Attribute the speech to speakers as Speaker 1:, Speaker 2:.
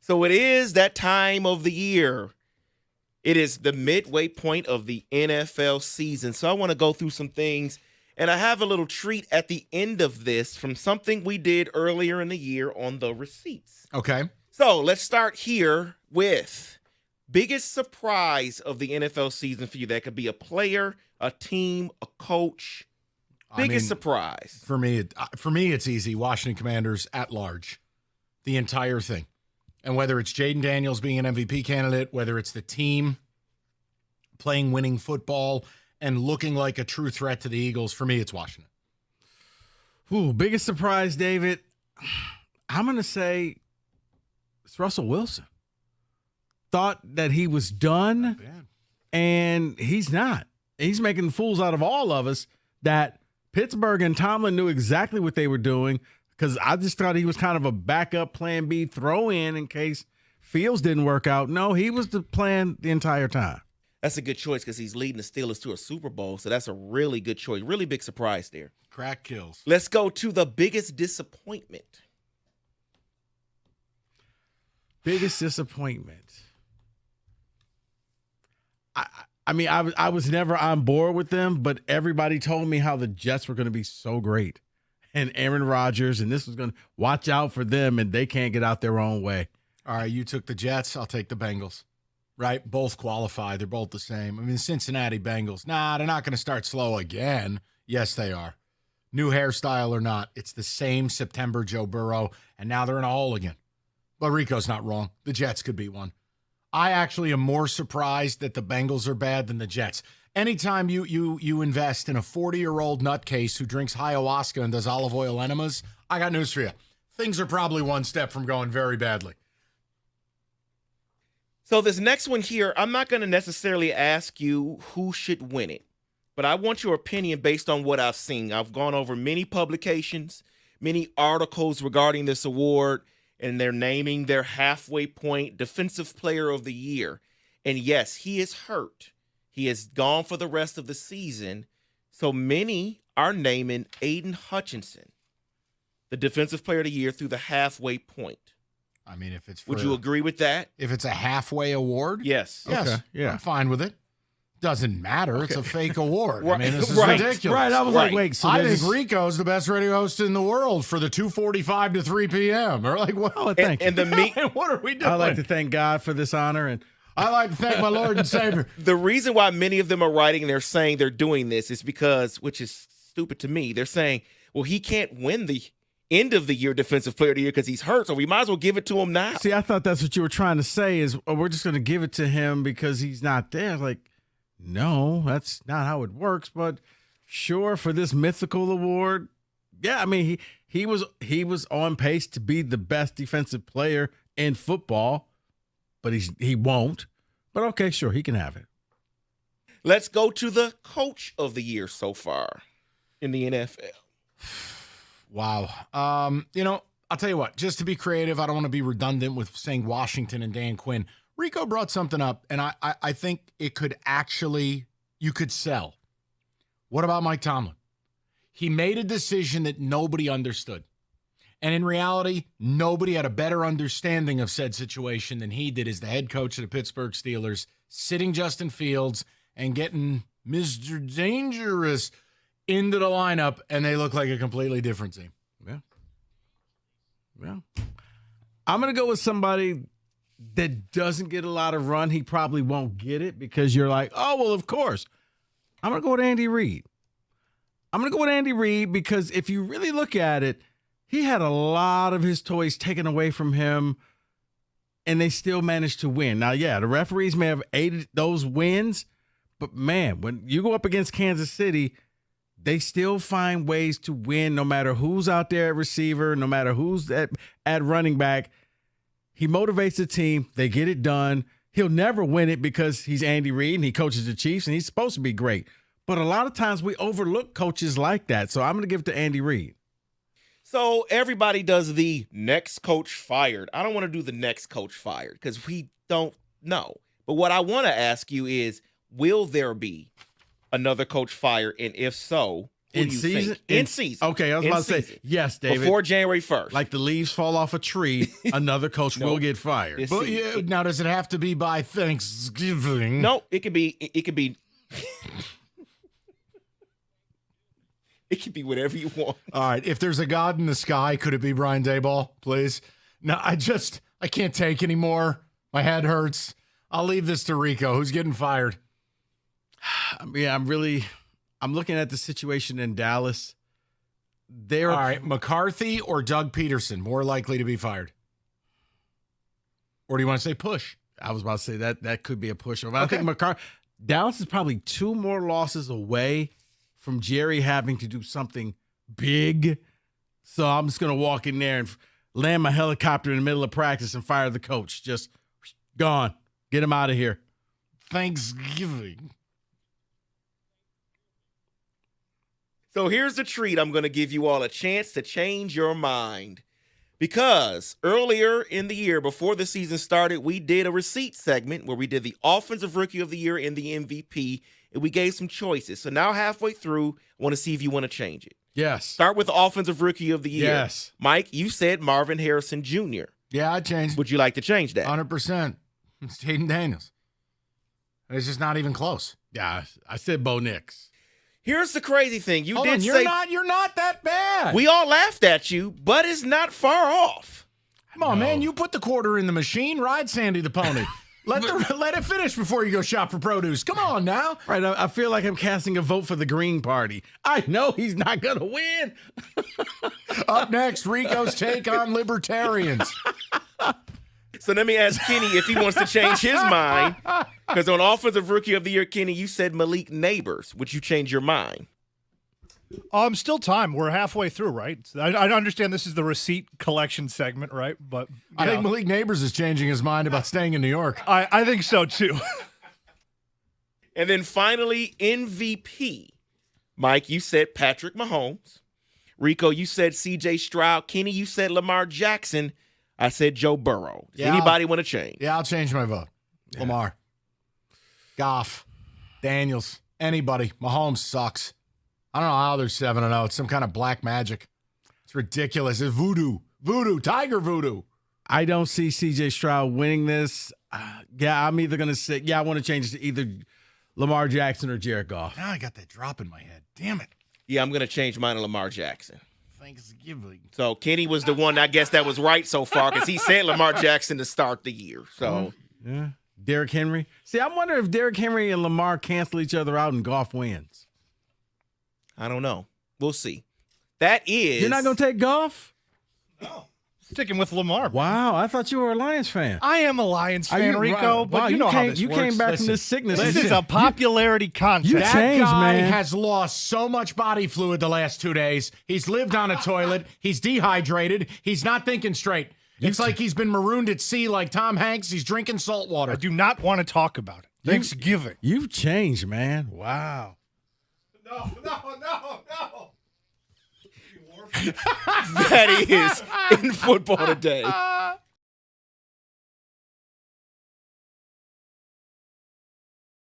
Speaker 1: So it is that time of the year. It is the midway point of the NFL season. So I want to go through some things, and I have a little treat at the end of this from something we did earlier in the year on the receipts.
Speaker 2: Okay.
Speaker 1: So let's start here with biggest surprise of the NFL season for you. That could be a player, a team, a coach. Biggest surprise.
Speaker 2: For me, it's easy. Washington Commanders at large. The entire thing. And whether it's Jaden Daniels being an MVP candidate, whether it's the team playing winning football and looking like a true threat to the Eagles, for me, it's Washington.
Speaker 3: Ooh, biggest surprise, David. I'm going to say it's Russell Wilson. Thought that he was done, and he's not. He's making fools out of all of us. That Pittsburgh and Tomlin knew exactly what they were doing, because I just thought he was kind of a backup plan B throw in case Fields didn't work out. No, he was the plan the entire time.
Speaker 1: That's a good choice because he's leading the Steelers to a Super Bowl, so that's a really good choice. Really big surprise there.
Speaker 2: Crack kills.
Speaker 1: Let's go to the biggest disappointment.
Speaker 3: Biggest disappointment. I was never on board with them, but everybody told me how the Jets were going to be so great. And Aaron Rodgers, and this was going to watch out for them, and they can't get out their own way.
Speaker 2: All right, you took the Jets. I'll take the Bengals. Right? Both qualify. They're both the same. I mean, Cincinnati Bengals. Nah, they're not going to start slow again. Yes, they are. New hairstyle or not, it's the same September Joe Burrow, and now they're in a hole again. But Rico's not wrong. The Jets could be one. I actually am more surprised that the Bengals are bad than the Jets. Anytime you invest in a 40-year-old nutcase who drinks ayahuasca and does olive oil enemas, I got news for you. Things are probably one step from going very badly.
Speaker 1: So this next one here, I'm not going to necessarily ask you who should win it, but I want your opinion based on what I've seen. I've gone over many publications, many articles regarding this award, and they're naming their halfway point defensive player of the year. And yes, he is hurt. He is gone for the rest of the season. So many are naming Aiden Hutchinson the defensive player of the year through the halfway point.
Speaker 2: I mean, if it's
Speaker 1: Would you agree with that?
Speaker 2: If it's a halfway award?
Speaker 1: Yes.
Speaker 3: Okay. Yeah.
Speaker 2: I'm fine with it. Doesn't matter. Okay. It's a fake award.
Speaker 1: Right.
Speaker 2: I mean, this is
Speaker 1: Right.
Speaker 2: ridiculous.
Speaker 3: Right. I was like, wait. So
Speaker 2: I think Rico's the best radio host in the world for the 2:45 to 3 p.m. Or like, what?
Speaker 3: Oh, thank you.
Speaker 1: And the meat.
Speaker 2: What are we doing?
Speaker 3: I like to thank God for this honor, and
Speaker 2: I like to thank my Lord and Savior.
Speaker 1: The reason why many of them are writing and they're saying they're doing this is because, which is stupid to me, they're saying, well, he can't win the end of the year defensive player of the year because he's hurt, so we might as well give it to him now.
Speaker 3: See, I thought that's what you were trying to say is, oh, we're just going to give it to him because he's not there. Like, no, that's not how it works. But sure, for this mythical award, yeah, I mean, he was on pace to be the best defensive player in football, but he won't. But okay, sure, he can have it.
Speaker 1: Let's go to the coach of the year so far in the NFL.
Speaker 2: Wow. I'll tell you what, just to be creative, I don't want to be redundant with saying Washington and Dan Quinn. Rico brought something up, and I think it could actually, you could sell. What about Mike Tomlin? He made a decision that nobody understood. And in reality, nobody had a better understanding of said situation than he did as the head coach of the Pittsburgh Steelers, sitting Justin Fields and getting Mr. Dangerous into the lineup, and they look like a completely different team.
Speaker 3: Yeah. I'm going to go with somebody that doesn't get a lot of run. He probably won't get it because you're like, oh, well, of course. I'm going to go with Andy Reid. I'm going to go with Andy Reid because if you really look at it, he had a lot of his toys taken away from him, and they still managed to win. Now, yeah, the referees may have aided those wins, but, man, when you go up against Kansas City, they still find ways to win no matter who's out there at receiver, no matter who's at running back. He motivates the team. They get it done. He'll never win it because he's Andy Reid and he coaches the Chiefs, and he's supposed to be great. But a lot of times we overlook coaches like that, so I'm going to give it to Andy Reid.
Speaker 1: So everybody does the next coach fired. I don't want to do the next coach fired because we don't know. But what I want to ask you is, will there be another coach fired? And if so, What
Speaker 3: In
Speaker 1: do you
Speaker 3: season?
Speaker 1: think? In season.
Speaker 3: Okay, I was
Speaker 1: In
Speaker 3: about to say,
Speaker 1: season.
Speaker 3: yes, David.
Speaker 1: Before January 1st.
Speaker 3: Like the leaves fall off a tree, another coach will get fired.
Speaker 1: This
Speaker 2: But
Speaker 1: season.
Speaker 2: now, does it have to be by Thanksgiving?
Speaker 1: No, it could be. It could be. It could be whatever you want.
Speaker 2: All right. If there's a God in the sky, could it be Brian Daboll, please? No, I can't take anymore. My head hurts. I'll leave this to Rico, who's getting fired.
Speaker 3: Yeah, I'm looking at the situation in Dallas.
Speaker 2: All right, McCarthy or Doug Peterson more likely to be fired? Or do you want to say push?
Speaker 3: I was about to say that could be a push. But I think Dallas is probably 2 more losses away from Jerry having to do something big. So I'm just going to walk in there and land my helicopter in the middle of practice and fire the coach. Just gone. Get him out of here.
Speaker 2: Thanksgiving.
Speaker 1: So here's the treat. I'm going to give you all a chance to change your mind. Because earlier in the year, before the season started, we did a receipt segment where we did the Offensive Rookie of the Year and the MVP, and we gave some choices. So now halfway through, I want to see if you want to change it.
Speaker 3: Yes.
Speaker 1: Start with the Offensive Rookie of the Year.
Speaker 3: Yes.
Speaker 1: Mike, you said Marvin Harrison Jr.
Speaker 2: Yeah, I changed.
Speaker 1: Would you like to change that?
Speaker 2: 100%. It's Hayden Daniels. It's just not even close.
Speaker 3: Yeah, I said Bo Nix.
Speaker 1: Here's the crazy thing. You
Speaker 2: Hold
Speaker 1: did
Speaker 2: on,
Speaker 1: say
Speaker 2: you're not that bad.
Speaker 1: we all laughed at you, but it's not far off.
Speaker 2: Come on,
Speaker 3: No.
Speaker 2: man. You put the quarter in the machine. Ride Sandy the pony. Let it finish before you go shop for produce. Come on now.
Speaker 3: Right, I feel like I'm casting a vote for the Green Party. I know he's not going to win.
Speaker 2: Up next, Rico's take on libertarians.
Speaker 1: So let me ask Kenny if he wants to change his mind. Because on Offensive Rookie of the Year, Kenny, you said Malik Neighbors. Would you change your mind?
Speaker 4: Still time. We're halfway through, right? I understand this is the receipt collection segment, right? But
Speaker 2: I think Malik Neighbors is changing his mind about staying in New York.
Speaker 4: I think so too.
Speaker 1: And then finally, MVP. Mike, you said Patrick Mahomes. Rico, you said C.J. Stroud. Kenny, you said Lamar Jackson. I said Joe Burrow. Does anybody want to change?
Speaker 2: Yeah, I'll change my vote.
Speaker 3: Yeah.
Speaker 2: Lamar. Goff. Daniels. Anybody. Mahomes sucks. I don't know how they're 7-0. It's some kind of black magic. It's ridiculous. It's voodoo. Voodoo. Tiger voodoo.
Speaker 3: I don't see C.J. Stroud winning this. I'm either going to say, I want to change it to either Lamar Jackson or Jared Goff.
Speaker 2: Now I got that drop in my head. Damn it.
Speaker 1: Yeah, I'm going to change mine to Lamar Jackson.
Speaker 2: Thanksgiving.
Speaker 1: So Kenny was the one, I guess, that was right so far because he said Lamar Jackson to start the year. So
Speaker 3: Yeah. Derrick Henry. See, I'm wondering if Derrick Henry and Lamar cancel each other out and Goff wins.
Speaker 1: I don't know. We'll see. That is.
Speaker 3: You're not going to take Goff?
Speaker 4: Sticking with Lamar.
Speaker 3: Wow, I thought you were a Lions fan.
Speaker 4: I am a Lions
Speaker 3: Are
Speaker 4: fan,
Speaker 3: you-
Speaker 4: Rico,
Speaker 3: wow,
Speaker 4: but you know how this
Speaker 3: you
Speaker 4: works.
Speaker 3: came back
Speaker 2: Listen,
Speaker 3: from this sickness.
Speaker 4: This
Speaker 3: and
Speaker 4: is a popularity contest.
Speaker 3: You
Speaker 2: That
Speaker 3: changed,
Speaker 2: guy
Speaker 3: man.
Speaker 2: has lost so much body fluid the last 2 days. He's lived on a toilet. He's dehydrated. He's not thinking straight. It's like he's been marooned at sea like Tom Hanks. He's drinking salt water.
Speaker 4: I do not want to talk about it. Thanksgiving.
Speaker 3: You've changed, man. Wow.
Speaker 2: No.
Speaker 1: That is in football today.